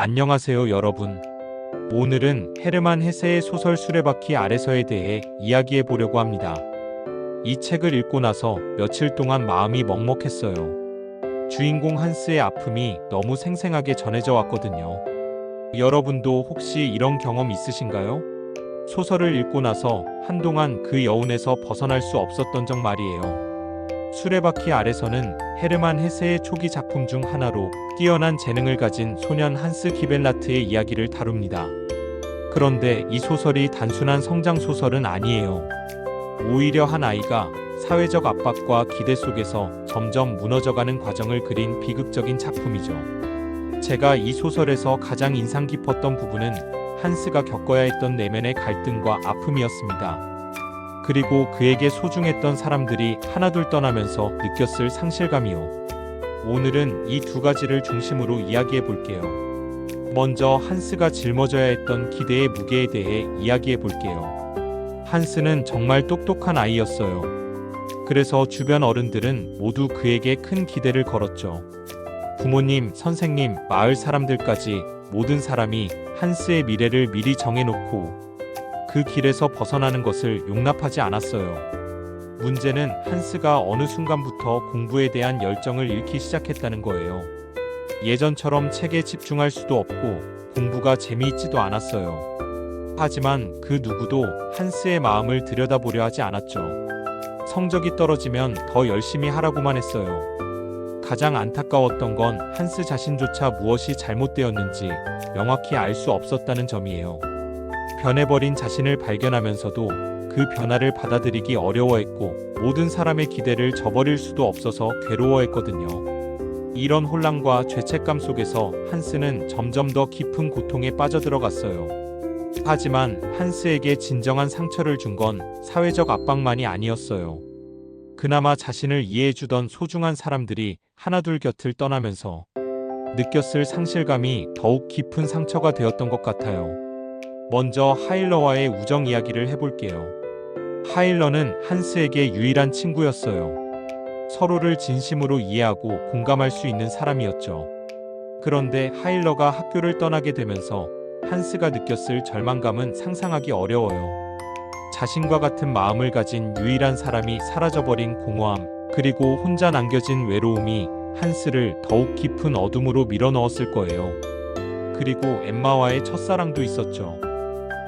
안녕하세요, 여러분. 오늘은 헤르만 헤세의 소설 수레바퀴 아래서에 대해 이야기해 보려고 합니다. 이 책을 읽고 나서 며칠 동안 마음이 먹먹했어요. 주인공 한스의 아픔이 너무 생생하게 전해져 왔거든요. 여러분도 혹시 이런 경험 있으신가요? 소설을 읽고 나서 한동안 그 여운에서 벗어날 수 없었던 적 말이에요. 수레바퀴 아래서는 헤르만 헤세의 초기 작품 중 하나로 뛰어난 재능을 가진 소년 한스 기벨라트의 이야기를 다룹니다. 그런데 이 소설이 단순한 성장 소설은 아니에요. 오히려 한 아이가 사회적 압박과 기대 속에서 점점 무너져가는 과정을 그린 비극적인 작품이죠. 제가 이 소설에서 가장 인상 깊었던 부분은 한스가 겪어야 했던 내면의 갈등과 아픔이었습니다. 그리고 그에게 소중했던 사람들이 하나둘 떠나면서 느꼈을 상실감이요. 오늘은 이 두 가지를 중심으로 이야기해 볼게요. 먼저 한스가 짊어져야 했던 기대의 무게에 대해 이야기해 볼게요. 한스는 정말 똑똑한 아이였어요. 그래서 주변 어른들은 모두 그에게 큰 기대를 걸었죠. 부모님, 선생님, 마을 사람들까지 모든 사람이 한스의 미래를 미리 정해놓고 그 길에서 벗어나는 것을 용납하지 않았어요. 문제는 한스가 어느 순간부터 공부에 대한 열정을 잃기 시작했다는 거예요. 예전처럼 책에 집중할 수도 없고 공부가 재미있지도 않았어요. 하지만 그 누구도 한스의 마음을 들여다보려 하지 않았죠. 성적이 떨어지면 더 열심히 하라고만 했어요. 가장 안타까웠던 건 한스 자신조차 무엇이 잘못되었는지 명확히 알 수 없었다는 점이에요. 변해버린 자신을 발견하면서도 그 변화를 받아들이기 어려워했고 모든 사람의 기대를 저버릴 수도 없어서 괴로워했거든요. 이런 혼란과 죄책감 속에서 한스는 점점 더 깊은 고통에 빠져들어갔어요. 하지만 한스에게 진정한 상처를 준 건 사회적 압박만이 아니었어요. 그나마 자신을 이해해주던 소중한 사람들이 하나둘 곁을 떠나면서 느꼈을 상실감이 더욱 깊은 상처가 되었던 것 같아요. 먼저 하일러와의 우정 이야기를 해볼게요. 하일러는 한스에게 유일한 친구였어요. 서로를 진심으로 이해하고 공감할 수 있는 사람이었죠. 그런데 하일러가 학교를 떠나게 되면서 한스가 느꼈을 절망감은 상상하기 어려워요. 자신과 같은 마음을 가진 유일한 사람이 사라져버린 공허함, 그리고 혼자 남겨진 외로움이 한스를 더욱 깊은 어둠으로 밀어넣었을 거예요. 그리고 엠마와의 첫사랑도 있었죠.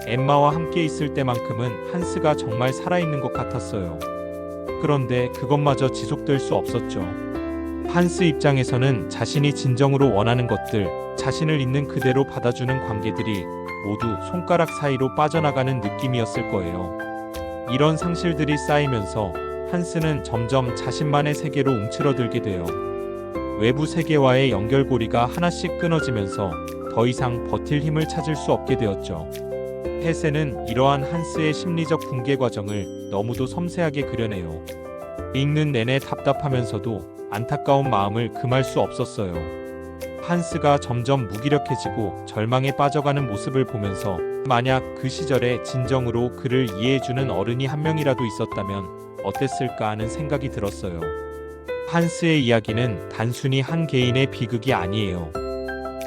엠마와 함께 있을 때만큼은 한스가 정말 살아있는 것 같았어요. 그런데 그것마저 지속될 수 없었죠. 한스 입장에서는 자신이 진정으로 원하는 것들, 자신을 있는 그대로 받아주는 관계들이 모두 손가락 사이로 빠져나가는 느낌이었을 거예요. 이런 상실들이 쌓이면서 한스는 점점 자신만의 세계로 움츠러들게 돼요. 외부 세계와의 연결고리가 하나씩 끊어지면서 더 이상 버틸 힘을 찾을 수 없게 되었죠. 헤세는 이러한 한스의 심리적 붕괴 과정을 너무도 섬세하게 그려내요. 읽는 내내 답답하면서도 안타까운 마음을 금할 수 없었어요. 한스가 점점 무기력해지고 절망에 빠져가는 모습을 보면서 만약 그 시절에 진정으로 그를 이해해주는 어른이 한 명이라도 있었다면 어땠을까 하는 생각이 들었어요. 한스의 이야기는 단순히 한 개인의 비극이 아니에요.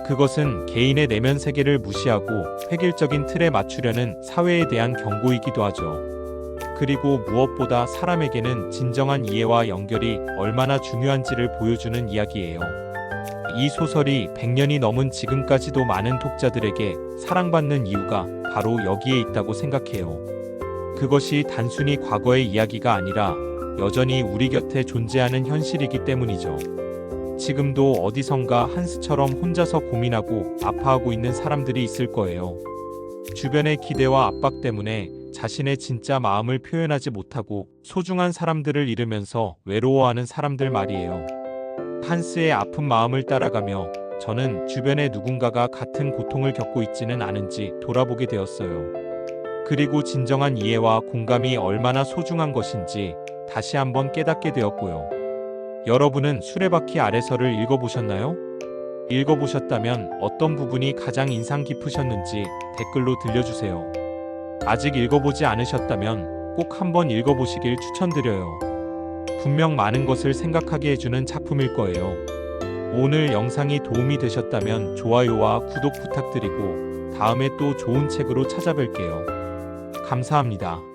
그것은 개인의 내면 세계를 무시하고 획일적인 틀에 맞추려는 사회에 대한 경고이기도 하죠. 그리고 무엇보다 사람에게는 진정한 이해와 연결이 얼마나 중요한지를 보여주는 이야기예요. 이 소설이 100년이 넘은 지금까지도 많은 독자들에게 사랑받는 이유가 바로 여기에 있다고 생각해요. 그것이 단순히 과거의 이야기가 아니라 여전히 우리 곁에 존재하는 현실이기 때문이죠. 지금도 어디선가 한스처럼 혼자서 고민하고 아파하고 있는 사람들이 있을 거예요. 주변의 기대와 압박 때문에 자신의 진짜 마음을 표현하지 못하고 소중한 사람들을 잃으면서 외로워하는 사람들 말이에요. 한스의 아픈 마음을 따라가며 저는 주변의 누군가가 같은 고통을 겪고 있지는 않은지 돌아보게 되었어요. 그리고 진정한 이해와 공감이 얼마나 소중한 것인지 다시 한번 깨닫게 되었고요. 여러분은 수레바퀴 아래서를 읽어보셨나요? 읽어보셨다면 어떤 부분이 가장 인상 깊으셨는지 댓글로 들려주세요. 아직 읽어보지 않으셨다면 꼭 한번 읽어보시길 추천드려요. 분명 많은 것을 생각하게 해주는 작품일 거예요. 오늘 영상이 도움이 되셨다면 좋아요와 구독 부탁드리고 다음에 또 좋은 책으로 찾아뵐게요. 감사합니다.